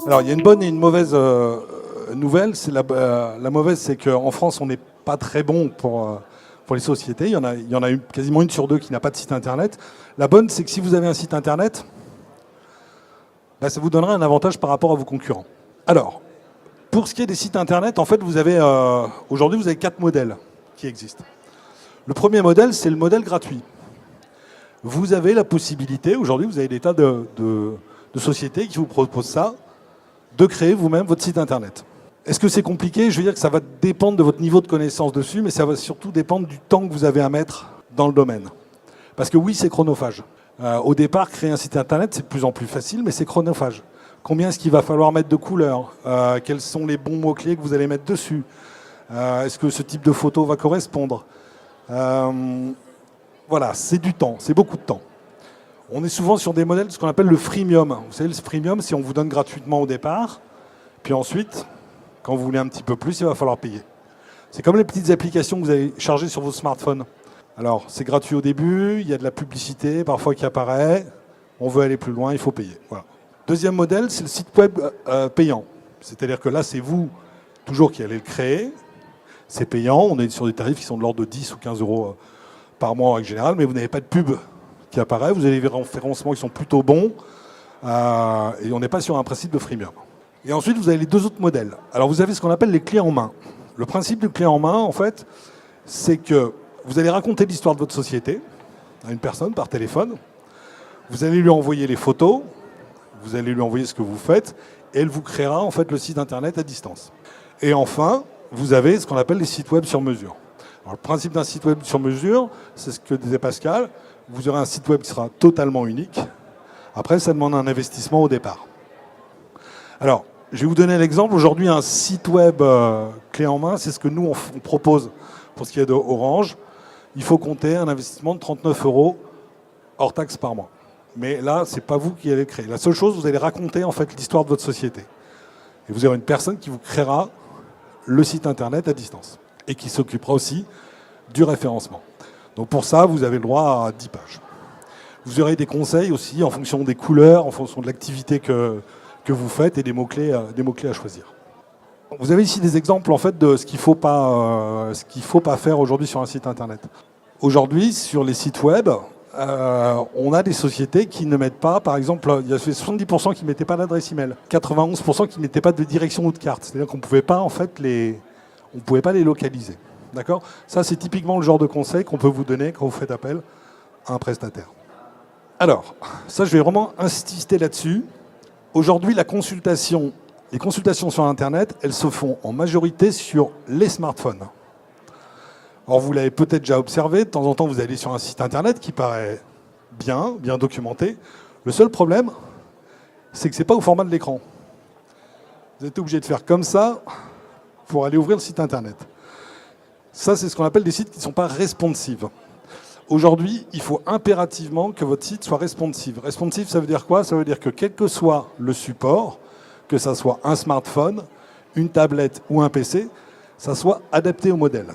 Alors, il y a une bonne et une mauvaise nouvelle. La mauvaise, c'est qu'en France, on n'est pas très bon pour les sociétés. Il y en a quasiment une sur deux qui n'a pas de site internet. La bonne, c'est que si vous avez un site internet, bah, ça vous donnera un avantage par rapport à vos concurrents. Alors, pour ce qui est des sites internet, en fait, aujourd'hui, vous avez 4 modèles qui existent. Le premier modèle, c'est le modèle gratuit. Vous avez la possibilité, aujourd'hui, vous avez des tas de sociétés qui vous proposent ça, de créer vous-même votre site internet. Est-ce que c'est compliqué? Je veux dire que ça va dépendre de votre niveau de connaissance dessus, mais ça va surtout dépendre du temps que vous avez à mettre dans le domaine. Parce que oui, c'est chronophage. Au départ, créer un site internet, c'est de plus en plus facile, mais c'est chronophage. Combien est-ce qu'il va falloir mettre de couleurs? Quels sont les bons mots-clés que vous allez mettre dessus? Est-ce que ce type de photo va correspondre? Voilà, c'est du temps, c'est beaucoup de temps. On est souvent sur des modèles de ce qu'on appelle le freemium. Vous savez, le freemium, c'est on vous donne gratuitement au départ, puis ensuite, quand vous voulez un petit peu plus, il va falloir payer. C'est comme les petites applications que vous allez charger sur vos smartphones. Alors, c'est gratuit au début, il y a de la publicité parfois qui apparaît, on veut aller plus loin, il faut payer. Voilà. Deuxième modèle, c'est le site web payant. C'est-à-dire que là, c'est vous toujours qui allez le créer. C'est payant, on est sur des tarifs qui sont de l'ordre de 10 ou 15 euros par mois en règle générale, mais vous n'avez pas de pub qui apparaît, vous avez des référencements qui sont plutôt bons, et on n'est pas sur un principe de freemium. Et ensuite, vous avez les deux autres modèles. Alors, vous avez ce qu'on appelle les clés en main. Le principe du clé en main, en fait, c'est que vous allez raconter l'histoire de votre société à une personne par téléphone, vous allez lui envoyer les photos, vous allez lui envoyer ce que vous faites, et elle vous créera, en fait, le site internet à distance. Et enfin, vous avez ce qu'on appelle les sites web sur mesure. Alors, le principe d'un site web sur mesure, c'est ce que disait Pascal, vous aurez un site web qui sera totalement unique. Après, ça demande un investissement au départ. Alors, je vais vous donner l'exemple. Aujourd'hui, un site web clé en main, c'est ce que nous, on propose pour ce qui est d'Orange. Il faut compter un investissement de 39 € hors taxe par mois. Mais là, ce n'est pas vous qui allez le créer. La seule chose, vous allez raconter en fait l'histoire de votre société. Et vous aurez une personne qui vous créera le site internet à distance et qui s'occupera aussi du référencement. Donc pour ça, vous avez le droit à 10 pages. Vous aurez des conseils aussi en fonction des couleurs, en fonction de l'activité que vous faites et des mots-clés à choisir. Vous avez ici des exemples en fait, de ce qu'il ne faut pas faire aujourd'hui sur un site internet. Aujourd'hui, sur les sites web, on a des sociétés qui ne mettent pas, par exemple, il y a 70% qui ne mettaient pas d'adresse email, 91% qui ne mettaient pas de direction ou de carte. C'est-à-dire qu'on ne pouvait pas, en fait, les localiser. D'accord ? Ça, c'est typiquement le genre de conseil qu'on peut vous donner quand vous faites appel à un prestataire. Alors, ça, je vais vraiment insister là-dessus. Aujourd'hui, les consultations sur Internet, elles se font en majorité sur les smartphones. Alors, vous l'avez peut-être déjà observé, de temps en temps, vous allez sur un site Internet qui paraît bien documenté. Le seul problème, c'est que ce n'est pas au format de l'écran. Vous êtes obligé de faire comme ça pour aller ouvrir le site Internet. Ça, c'est ce qu'on appelle des sites qui ne sont pas responsives. Aujourd'hui, il faut impérativement que votre site soit responsive. Responsive, ça veut dire quoi? Ça veut dire que quel que soit le support, que ça soit un smartphone, une tablette ou un PC, ça soit adapté au modèle.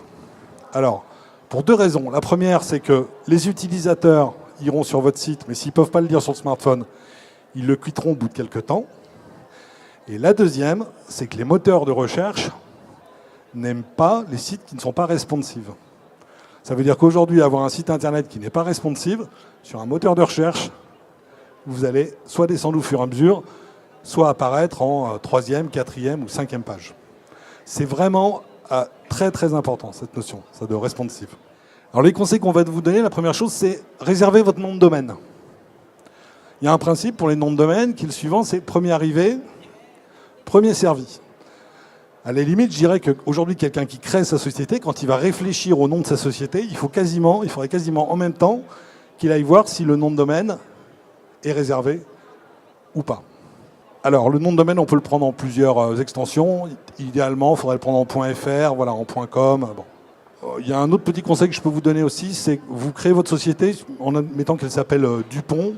Alors, pour deux raisons. La première, c'est que les utilisateurs iront sur votre site, mais s'ils ne peuvent pas le lire sur le smartphone, ils le quitteront au bout de quelques temps. Et la deuxième, c'est que les moteurs de recherche n'aiment pas les sites qui ne sont pas responsives. Ça veut dire qu'aujourd'hui, avoir un site internet qui n'est pas responsive, sur un moteur de recherche, vous allez soit descendre au fur et à mesure, soit apparaître en 3e, 4e ou 5e page. C'est vraiment très très important, cette notion, ça de responsive. Alors les conseils qu'on va vous donner, la première chose, c'est réserver votre nom de domaine. Il y a un principe pour les noms de domaine qui est le suivant, c'est premier arrivé, premier servi. À la limite, je dirais qu'aujourd'hui, quelqu'un qui crée sa société, quand il va réfléchir au nom de sa société, il faudrait quasiment en même temps qu'il aille voir si le nom de domaine est réservé ou pas. Alors, le nom de domaine, on peut le prendre en plusieurs extensions. Idéalement, il faudrait le prendre en .fr, voilà, en .com. Bon. Il y a un autre petit conseil que je peux vous donner aussi, c'est que vous créez votre société en admettant qu'elle s'appelle Dupont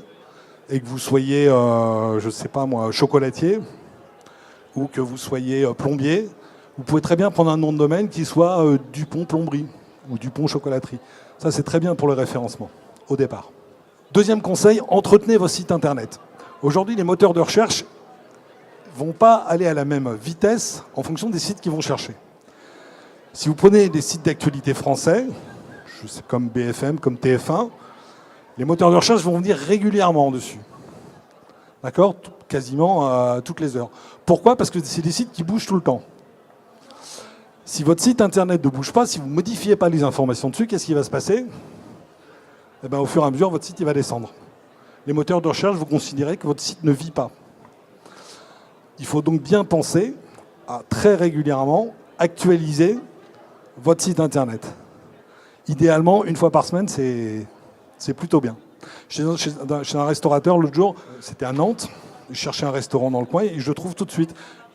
et que vous soyez, je ne sais pas moi, chocolatier ou que vous soyez plombier. Vous pouvez très bien prendre un nom de domaine qui soit Dupont Plomberie ou Dupont Chocolaterie. Ça, c'est très bien pour le référencement, au départ. Deuxième conseil, entretenez vos sites internet. Aujourd'hui, les moteurs de recherche ne vont pas aller à la même vitesse en fonction des sites qu'ils vont chercher. Si vous prenez des sites d'actualité français, comme BFM, comme TF1, les moteurs de recherche vont venir régulièrement dessus. D'accord ? Quasiment toutes les heures. Pourquoi ? Parce que c'est des sites qui bougent tout le temps. Si votre site internet ne bouge pas, si vous ne modifiez pas les informations dessus, qu'est-ce qui va se passer ? Eh bien, au fur et à mesure, votre site il va descendre. Les moteurs de recherche vont considérer que votre site ne vit pas. Il faut donc bien penser à très régulièrement actualiser votre site internet. Idéalement, une fois par semaine, c'est plutôt bien. Chez un restaurateur, l'autre jour, c'était à Nantes, je cherchais un restaurant dans le coin et je le trouve tout de suite.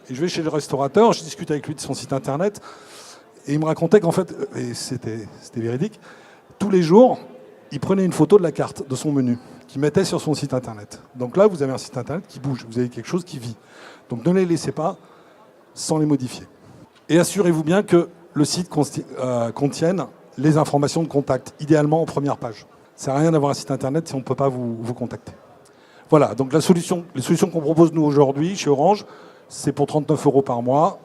Et je vais chez le restaurateur, je discute avec lui de son site internet et il me racontait qu'en fait, et c'était véridique, tous les jours, il prenait une photo de la carte de son menu qu'il mettait sur son site internet. Donc là, vous avez un site internet qui bouge, vous avez quelque chose qui vit. Donc ne les laissez pas sans les modifier. Et assurez-vous bien que le site contienne les informations de contact, idéalement en première page. Ça n'a rien d'avoir un site internet si on ne peut pas vous contacter. Voilà, donc les solutions qu'on propose nous aujourd'hui chez Orange, c'est pour 39 € par mois.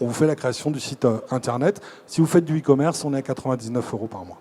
On vous fait la création du site internet. Si vous faites du e-commerce, on est à 99 € par mois.